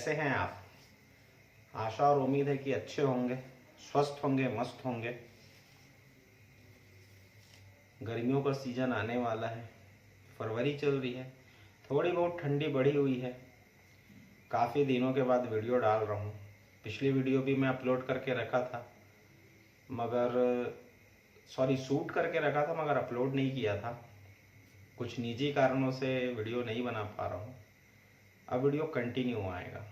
कैसे हैं आप? आशा और उम्मीद है कि अच्छे होंगे, स्वस्थ होंगे, मस्त होंगे। गर्मियों का सीज़न आने वाला है, फरवरी चल रही है, थोड़ी बहुत ठंडी बढ़ी हुई है। काफ़ी दिनों के बाद वीडियो डाल रहा हूँ। पिछली वीडियो भी मैं अपलोड करके रखा था, शूट करके रखा था मगर अपलोड नहीं किया था। कुछ निजी कारणों से वीडियो नहीं बना पा रहा हूँ। अब वीडियो कंटिन्यू आएगा।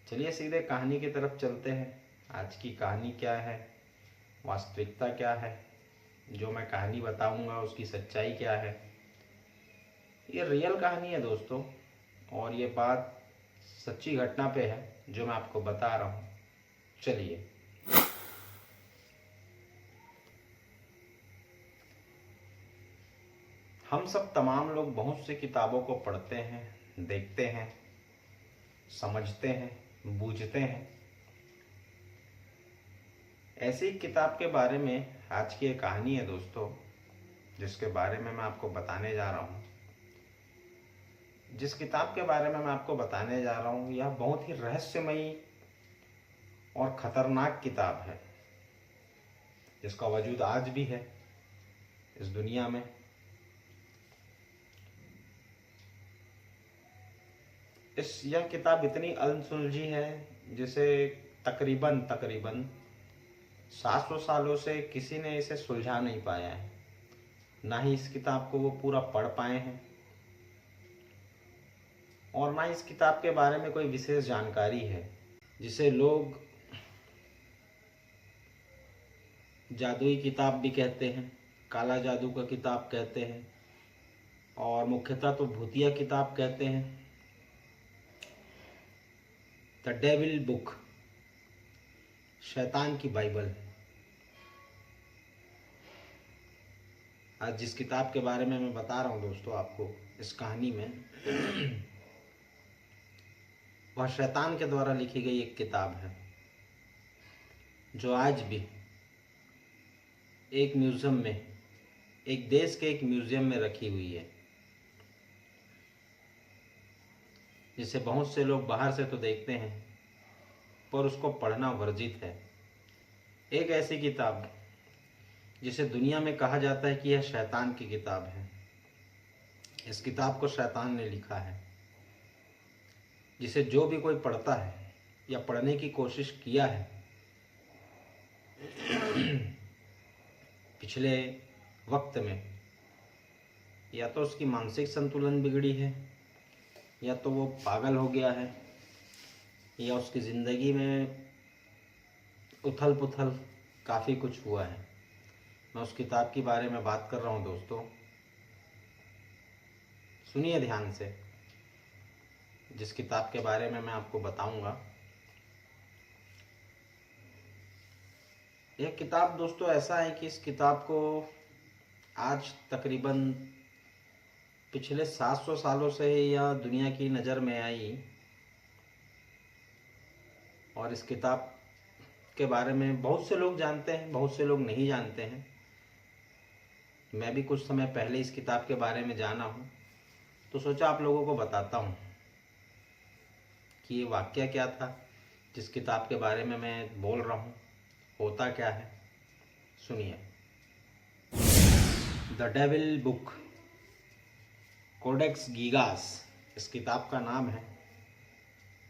चलिए सीधे कहानी की तरफ चलते हैं। आज की कहानी क्या है, वास्तविकता क्या है, जो मैं कहानी बताऊंगा उसकी सच्चाई क्या है। ये रियल कहानी है दोस्तों, और ये बात सच्ची घटना पे है जो मैं आपको बता रहा हूँ। चलिए। हम सब तमाम लोग बहुत सी किताबों को पढ़ते हैं, देखते हैं, समझते हैं, बूझते हैं। ऐसी एक किताब के बारे में आज की एक कहानी है दोस्तों, जिसके बारे में मैं आपको बताने जा रहा हूँ। जिस किताब के बारे में मैं आपको बताने जा रहा हूँ यह बहुत ही रहस्यमयी और खतरनाक किताब है, जिसका वजूद आज भी है इस दुनिया में। यह किताब इतनी अनसुलझी है जिसे तकरीबन 700 सालों से किसी ने इसे सुलझा नहीं पाया है। ना ही इस किताब को वो पूरा पढ़ पाए हैं, और ना इस किताब के बारे में कोई विशेष जानकारी है, जिसे लोग जादुई किताब भी कहते हैं, काला जादू का किताब कहते हैं, और मुख्यतः तो भूतिया किताब कहते हैं। द डेविल बुक, शैतान की बाइबल। आज जिस किताब के बारे में मैं बता रहा हूँ दोस्तों आपको इस कहानी में, वह शैतान के द्वारा लिखी गई एक किताब है, जो आज भी एक म्यूजियम में, एक देश के एक म्यूजियम में रखी हुई है, जिसे बहुत से लोग बाहर से तो देखते हैं पर उसको पढ़ना वर्जित है। एक ऐसी किताब जिसे दुनिया में कहा जाता है कि यह शैतान की किताब है। इस किताब को शैतान ने लिखा है, जिसे जो भी कोई पढ़ता है या पढ़ने की कोशिश किया है, पिछले वक्त में, या तो उसकी मानसिक संतुलन बिगड़ी है, या तो वो पागल हो गया है, या उसकी ज़िंदगी में उथल पुथल काफ़ी कुछ हुआ है। मैं उस किताब के बारे में बात कर रहा हूँ दोस्तों। सुनिए ध्यान से, जिस किताब के बारे में मैं आपको बताऊंगा। यह किताब दोस्तों ऐसा है कि इस किताब को आज तकरीबन पिछले 700 सालों से यह दुनिया की नज़र में आई, और इस किताब के बारे में बहुत से लोग जानते हैं, बहुत से लोग नहीं जानते हैं। मैं भी कुछ समय पहले इस किताब के बारे में जाना हूँ, तो सोचा आप लोगों को बताता हूँ कि ये वाक़या क्या था, जिस किताब के बारे में मैं बोल रहा हूँ होता क्या है। सुनिए। द डेविल बुक, कोडेक्स गीगास इस किताब का नाम है।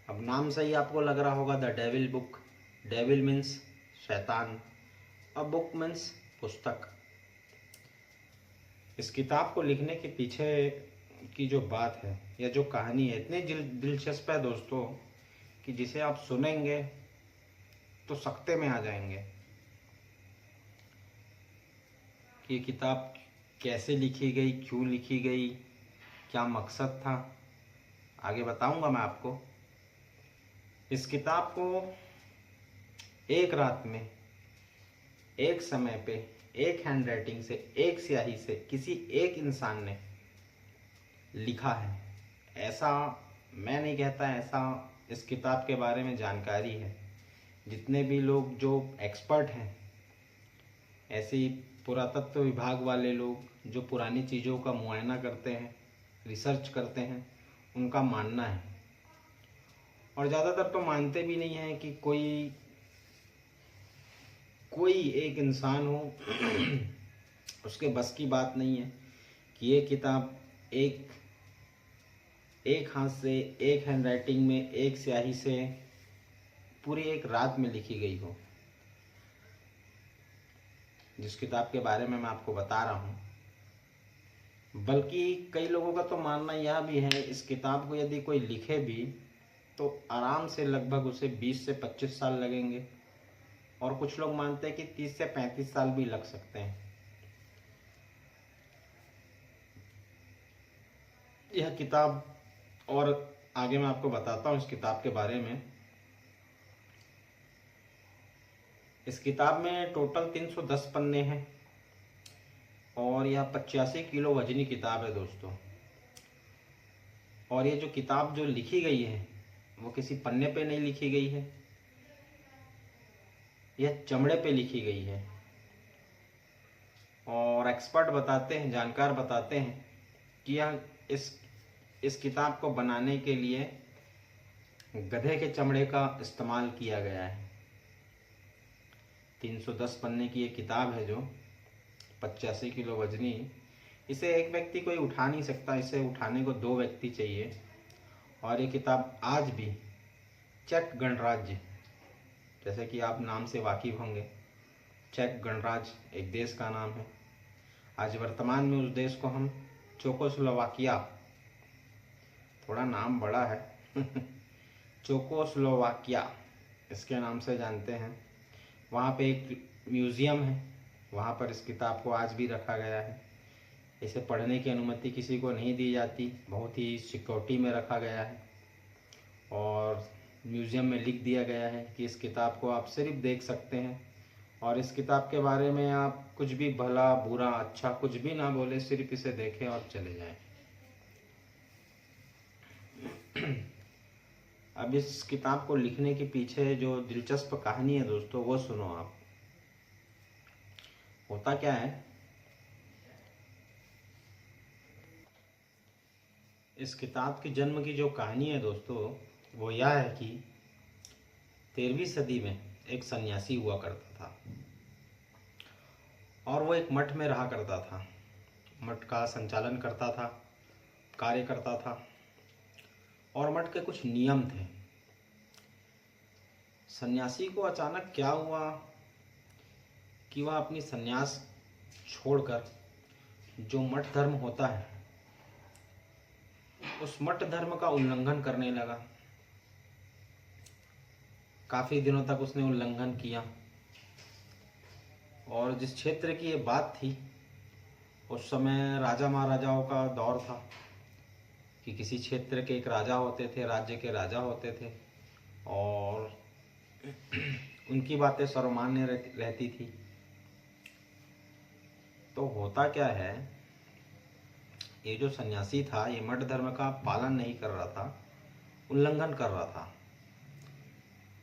अब नाम से ही आपको लग रहा होगा the devil book. Devil means शैतान, अब बुक मीन्स पुस्तक। इस किताब को लिखने के पीछे की जो बात है या जो कहानी है, इतनी दिलचस्प है दोस्तों कि जिसे आप सुनेंगे तो सकते में आ जाएंगे कि ये किताब कैसे लिखी गई, क्यों लिखी गई, क्या मकसद था। आगे बताऊंगा मैं आपको। इस किताब को एक रात में, एक समय पे, एक हैंड राइटिंग से, एक स्याही से किसी एक इंसान ने लिखा है। ऐसा मैं नहीं कहता, ऐसा इस किताब के बारे में जानकारी है। जितने भी लोग जो एक्सपर्ट हैं, ऐसे ही पुरातत्व विभाग वाले लोग जो पुरानी चीज़ों का मुआयना करते हैं, रिसर्च करते हैं, उनका मानना है और ज़्यादातर तो मानते भी नहीं हैं कि कोई कोई एक इंसान हो उसके बस की बात नहीं है कि ये किताब एक एक हाथ से, एक हैंड राइटिंग में, एक स्याही से पूरी एक रात में लिखी गई हो। जिस किताब के बारे में मैं आपको बता रहा हूँ, बल्कि कई लोगों का तो मानना यह भी है इस किताब को यदि कोई लिखे भी तो आराम से लगभग उसे 20 से 25 साल लगेंगे, और कुछ लोग मानते हैं कि 30 से 35 साल भी लग सकते हैं। यह किताब, और आगे मैं आपको बताता हूँ इस किताब के बारे में। इस किताब में टोटल 310 पन्ने हैं और यह 85 किलो वजनी किताब है दोस्तों। और ये जो किताब जो लिखी गई है वो किसी पन्ने पे नहीं लिखी गई है, यह चमड़े पे लिखी गई है। और एक्सपर्ट बताते हैं, जानकार बताते हैं कि यह इस किताब को बनाने के लिए गधे के चमड़े का इस्तेमाल किया गया है। 310 पन्ने की ये किताब है जो 85 किलो वजनी, इसे एक व्यक्ति कोई उठा नहीं सकता, इसे उठाने को 2 व्यक्ति चाहिए। और ये किताब आज भी चेक गणराज्य, जैसे कि आप नाम से वाकिफ होंगे, चेक गणराज्य एक देश का नाम है। आज वर्तमान में उस देश को हम चेकोस्लोवाकिया, थोड़ा नाम बड़ा है चेकोस्लोवाकिया इसके नाम से जानते हैं। वहाँ पे एक म्यूज़ियम है, वहाँ पर इस किताब को आज भी रखा गया है। इसे पढ़ने की अनुमति किसी को नहीं दी जाती, बहुत ही सिक्योरिटी में रखा गया है। और म्यूज़ियम में लिख दिया गया है कि इस किताब को आप सिर्फ देख सकते हैं, और इस किताब के बारे में आप कुछ भी भला बुरा अच्छा कुछ भी ना बोले, सिर्फ इसे देखें और चले जाएं। अब इस किताब को लिखने के पीछे जो दिलचस्प कहानी है दोस्तों, वो सुनो आप। होता क्या है, इस किताब के जन्म की जो कहानी है दोस्तों, वो यह है कि 13वीं सदी में एक सन्यासी हुआ करता था और वो एक मठ में रहा करता था। मठ का संचालन करता था, कार्य करता था, और मठ के कुछ नियम थे। सन्यासी को अचानक क्या हुआ कि वह अपनी सन्यास छोड़कर जो मठ धर्म होता है उस मठ धर्म का उल्लंघन करने लगा। काफ़ी दिनों तक उसने उल्लंघन किया, और जिस क्षेत्र की ये बात थी उस समय राजा महाराजाओं का दौर था कि किसी क्षेत्र के एक राजा होते थे, राज्य के राजा होते थे, और उनकी बातें सर्वमान्य रहती थी। तो होता क्या है, ये जो सन्यासी था ये मठ धर्म का पालन नहीं कर रहा था, उल्लंघन कर रहा था।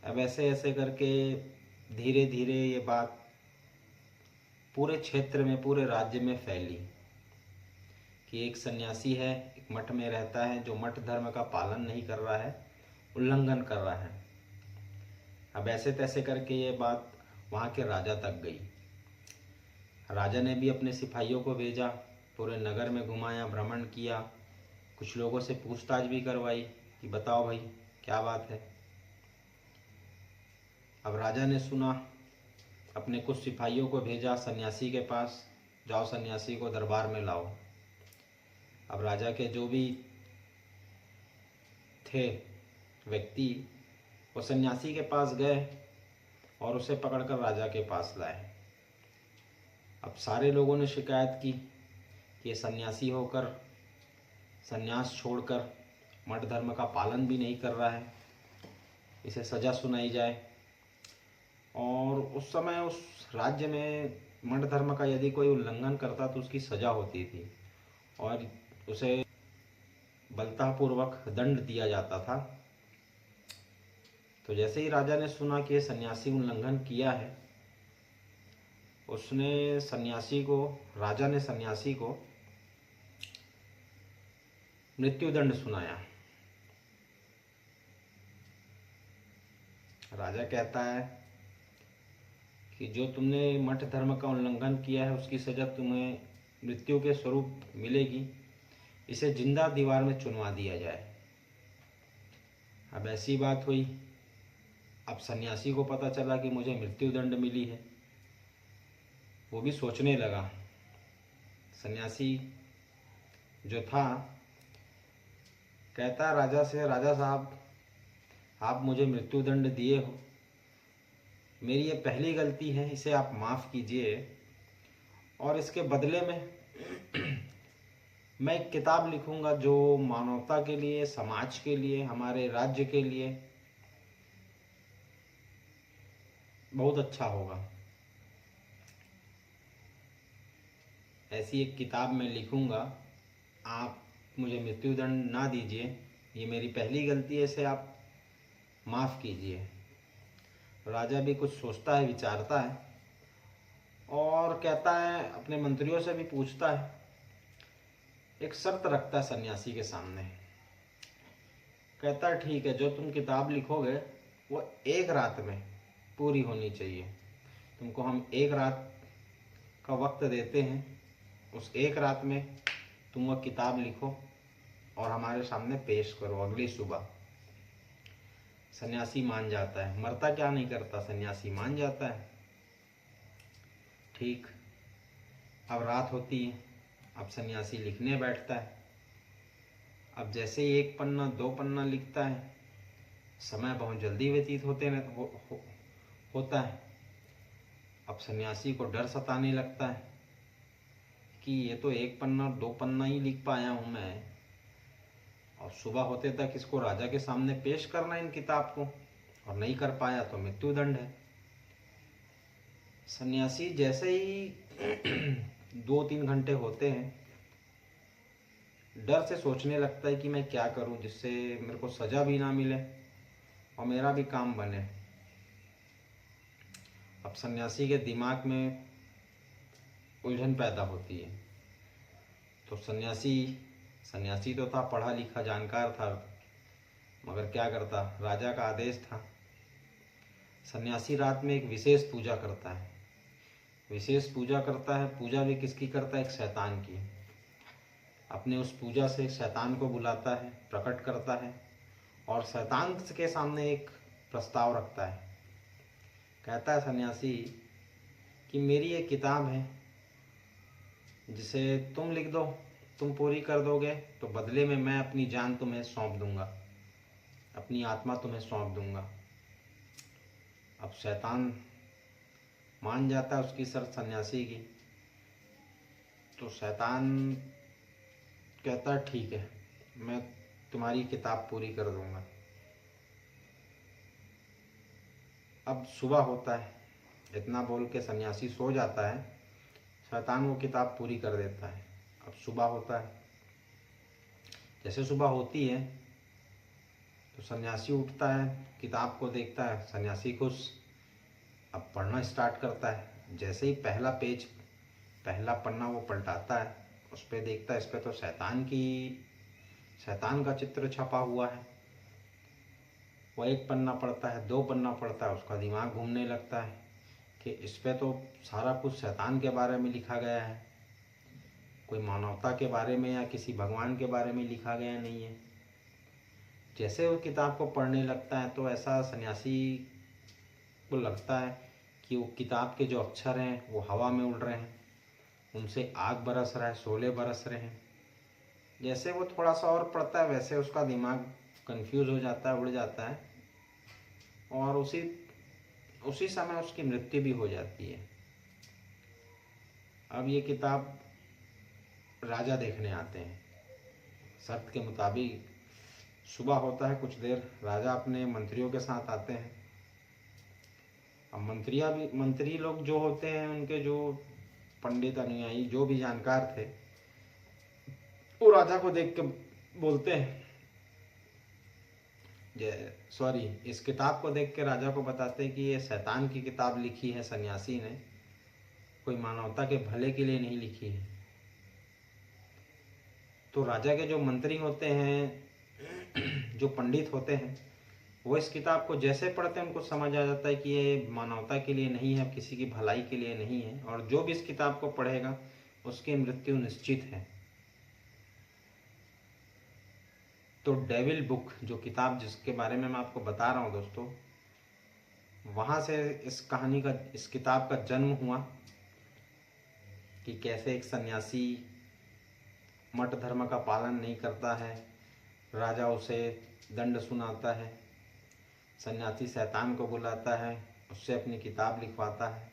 अब ऐसे ऐसे करके धीरे धीरे ये बात पूरे क्षेत्र में, पूरे राज्य में फैली कि एक सन्यासी है, एक मठ में रहता है जो मठ धर्म का पालन नहीं कर रहा है, उल्लंघन कर रहा है। अब ऐसे तैसे करके ये बात वहाँ के राजा तक गई। राजा ने भी अपने सिपाहियों को भेजा, पूरे नगर में घुमाया, भ्रमण किया, कुछ लोगों से पूछताछ भी करवाई कि बताओ भाई क्या बात है। अब राजा ने सुना, अपने कुछ सिपाहियों को भेजा सन्यासी के पास, जाओ सन्यासी को दरबार में लाओ। अब राजा के जो भी थे व्यक्ति वो सन्यासी के पास गए और उसे पकड़कर राजा के पास लाए। अब सारे लोगों ने शिकायत की कि ये सन्यासी होकर, सन्यास छोड़कर मठ धर्म का पालन भी नहीं कर रहा है, इसे सज़ा सुनाई जाए। और उस समय उस राज्य में मठ धर्म का यदि कोई उल्लंघन करता तो उसकी सज़ा होती थी और उसे बलतापूर्वक दंड दिया जाता था। तो जैसे ही राजा ने सुना कि ये सन्यासी उल्लंघन किया है, राजा ने सन्यासी को मृत्युदंड सुनाया। राजा कहता है कि जो तुमने मठ धर्म का उल्लंघन किया है उसकी सजा तुम्हें मृत्यु के स्वरूप मिलेगी, इसे जिंदा दीवार में चुनवा दिया जाए। अब ऐसी बात हुई, अब सन्यासी को पता चला कि मुझे मृत्यु दंड मिली है। वो भी सोचने लगा। सन्यासी जो था कहता राजा से, राजा साहब आप मुझे मृत्यु दंड दिए हो, मेरी ये पहली गलती है, इसे आप माफ़ कीजिए और इसके बदले में मैं एक किताब लिखूंगा जो मानवता के लिए, समाज के लिए, हमारे राज्य के लिए बहुत अच्छा होगा। ऐसी एक किताब मैं लिखूंगा, आप मुझे मृत्युदंड ना दीजिए, ये मेरी पहली गलती है, इसे आप माफ़ कीजिए। राजा भी कुछ सोचता है, विचारता है और कहता है, अपने मंत्रियों से भी पूछता है, एक शर्त रखता है सन्यासी के सामने। कहता है ठीक है, जो तुम किताब लिखोगे वो एक रात में पूरी होनी चाहिए। तुमको हम एक रात का वक्त देते हैं, उस एक रात में तुम वह किताब लिखो और हमारे सामने पेश करो अगली सुबह। सन्यासी मान जाता है, मरता क्या नहीं करता, सन्यासी मान जाता है। ठीक, अब रात होती है, अब सन्यासी लिखने बैठता है। अब जैसे ही एक पन्ना, दो पन्ना लिखता है, समय बहुत जल्दी व्यतीत होता है। अब सन्यासी को डर सताने लगता है कि ये तो एक पन्ना, दो पन्ना ही लिख पाया हूँ मैं, और सुबह होते तक इसको राजा के सामने पेश करना इन किताब को, और नहीं कर पाया तो मृत्युदंड है। सन्यासी जैसे ही 2-3 घंटे होते हैं, डर से सोचने लगता है कि मैं क्या करूं जिससे मेरे को सजा भी ना मिले और मेरा भी काम बने। अब सन्यासी के दिमाग में उलझन पैदा होती है। तो सन्यासी तो था, पढ़ा लिखा जानकार था, मगर क्या करता, राजा का आदेश था। सन्यासी रात में एक विशेष पूजा करता है। विशेष पूजा करता है, पूजा भी किसकी करता है, एक शैतान की। अपने उस पूजा से शैतान को बुलाता है, प्रकट करता है और शैतान के सामने एक प्रस्ताव रखता है। कहता है सन्यासी कि मेरी एक किताब है जिसे तुम लिख दो, तुम पूरी कर दोगे तो बदले में मैं अपनी जान तुम्हें सौंप दूंगा, अपनी आत्मा तुम्हें सौंप दूंगा। अब शैतान मान जाता है उसकी शर्त सन्यासी की। तो शैतान कहता है ठीक है, मैं तुम्हारी किताब पूरी कर दूंगा। अब सुबह होता है, इतना बोल के सन्यासी सो जाता है। शैतान वो किताब पूरी कर देता है। अब सुबह होता है, जैसे सुबह होती है तो सन्यासी उठता है, किताब को देखता है, सन्यासी खुश। अब पढ़ना स्टार्ट करता है। जैसे ही पहला पेज, पहला पन्ना वो पलटाता है, उस पर देखता है, इस पर तो शैतान का चित्र छपा हुआ है। वो एक पन्ना पढ़ता है, दो पन्ना पढ़ता है, उसका दिमाग घूमने लगता है कि इस पर तो सारा कुछ शैतान के बारे में लिखा गया है, कोई मानवता के बारे में या किसी भगवान के बारे में लिखा गया नहीं है। जैसे वो किताब को पढ़ने लगता है तो ऐसा सन्यासी को लगता है कि वो किताब के जो अक्षर हैं वो हवा में उड़ रहे हैं, उनसे आग बरस रहा है, शोले बरस रहे हैं। जैसे वो थोड़ा सा और पढ़ता है वैसे उसका दिमाग कंफ्यूज हो जाता है, उड़ जाता है, और उसी समय उसकी मृत्यु भी हो जाती है। अब ये किताब राजा देखने आते हैं। शर्त के मुताबिक सुबह होता है, कुछ देर राजा अपने मंत्रियों के साथ आते हैं। अब मंत्री लोग जो होते हैं, उनके जो पंडित अनुयायी जो भी जानकार थे, वो राजा को देख के बोलते हैं, इस किताब को देख के राजा को बताते हैं कि ये शैतान की किताब लिखी है सन्यासी ने, कोई मानवता के भले के लिए नहीं लिखी है। तो राजा के जो मंत्री होते हैं, जो पंडित होते हैं, वो इस किताब को जैसे पढ़ते हैं उनको समझ आ जाता है कि ये मानवता के लिए नहीं है, किसी की भलाई के लिए नहीं है, और जो भी इस किताब को पढ़ेगा उसकी मृत्यु निश्चित है। तो डेविल बुक जो किताब जिसके बारे में मैं आपको बता रहा हूँ दोस्तों, वहाँ से इस किताब का जन्म हुआ कि कैसे एक सन्यासी मठ धर्म का पालन नहीं करता है, राजा उसे दंड सुनाता है, सन्यासी शैतान को बुलाता है, उससे अपनी किताब लिखवाता है।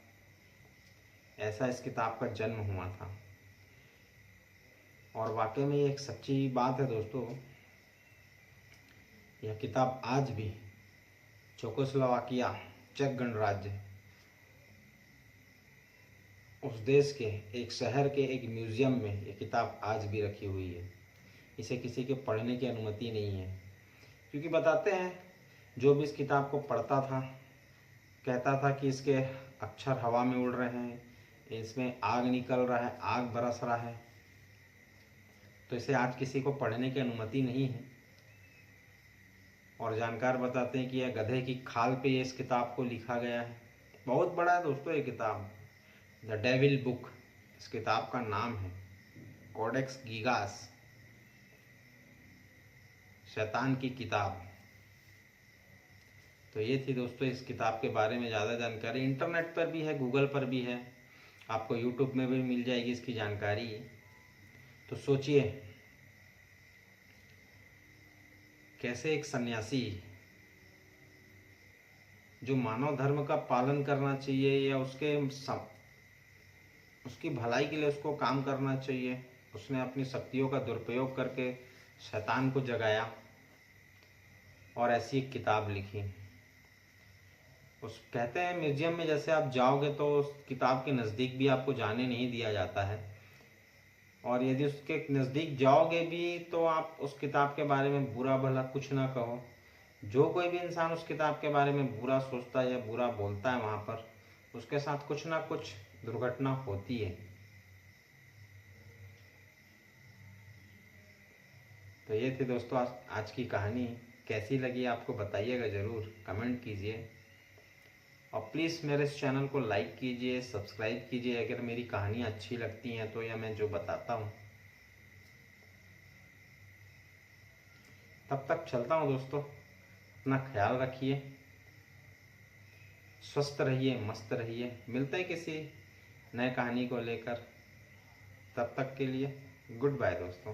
ऐसा इस किताब का जन्म हुआ था। और वाकई में ये एक सच्ची बात है दोस्तों। यह किताब आज भी चेकोस्लोवाकिया, चेक गणराज्य, उस देश के एक शहर के एक म्यूज़ियम में ये किताब आज भी रखी हुई है। इसे किसी के पढ़ने की अनुमति नहीं है, क्योंकि बताते हैं जो भी इस किताब को पढ़ता था कहता था कि इसके अक्षर हवा में उड़ रहे हैं, इसमें आग निकल रहा है, आग बरस रहा है। तो इसे आज किसी को पढ़ने की अनुमति नहीं है। और जानकार बताते हैं कि यह गधे की खाल पे इस किताब को लिखा गया है। बहुत बड़ा है दोस्तों ये किताब, द डेविल बुक इस किताब का नाम है। कोडेक्स गीगास, शैतान की किताब। तो ये थी दोस्तों इस किताब के बारे में ज़्यादा जानकारी। इंटरनेट पर भी है, गूगल पर भी है, आपको यूट्यूब में भी मिल जाएगी इसकी जानकारी। तो सोचिए कैसे एक सन्यासी जो मानव धर्म का पालन करना चाहिए या उसकी भलाई के लिए उसको काम करना चाहिए, उसने अपनी शक्तियों का दुरुपयोग करके शैतान को जगाया और ऐसी एक किताब लिखी। उस कहते हैं म्यूजियम में जैसे आप जाओगे तो उस किताब के नज़दीक भी आपको जाने नहीं दिया जाता है, और यदि उसके नज़दीक जाओगे भी तो आप उस किताब के बारे में बुरा भला कुछ ना कहो। जो कोई भी इंसान उस किताब के बारे में बुरा सोचता है या बुरा बोलता है वहाँ पर, उसके साथ कुछ ना कुछ दुर्घटना होती है। तो ये थी दोस्तों आज की कहानी। कैसी लगी आपको बताइएगा ज़रूर, कमेंट कीजिए, और प्लीज़ मेरे इस चैनल को लाइक कीजिए, सब्सक्राइब कीजिए अगर मेरी कहानियाँ अच्छी लगती हैं तो, या मैं जो बताता हूँ। तब तक चलता हूँ दोस्तों, अपना ख्याल रखिए, स्वस्थ रहिए, मस्त रहिए। मिलते हैं किसी नए कहानी को लेकर, तब तक के लिए गुड बाय दोस्तों।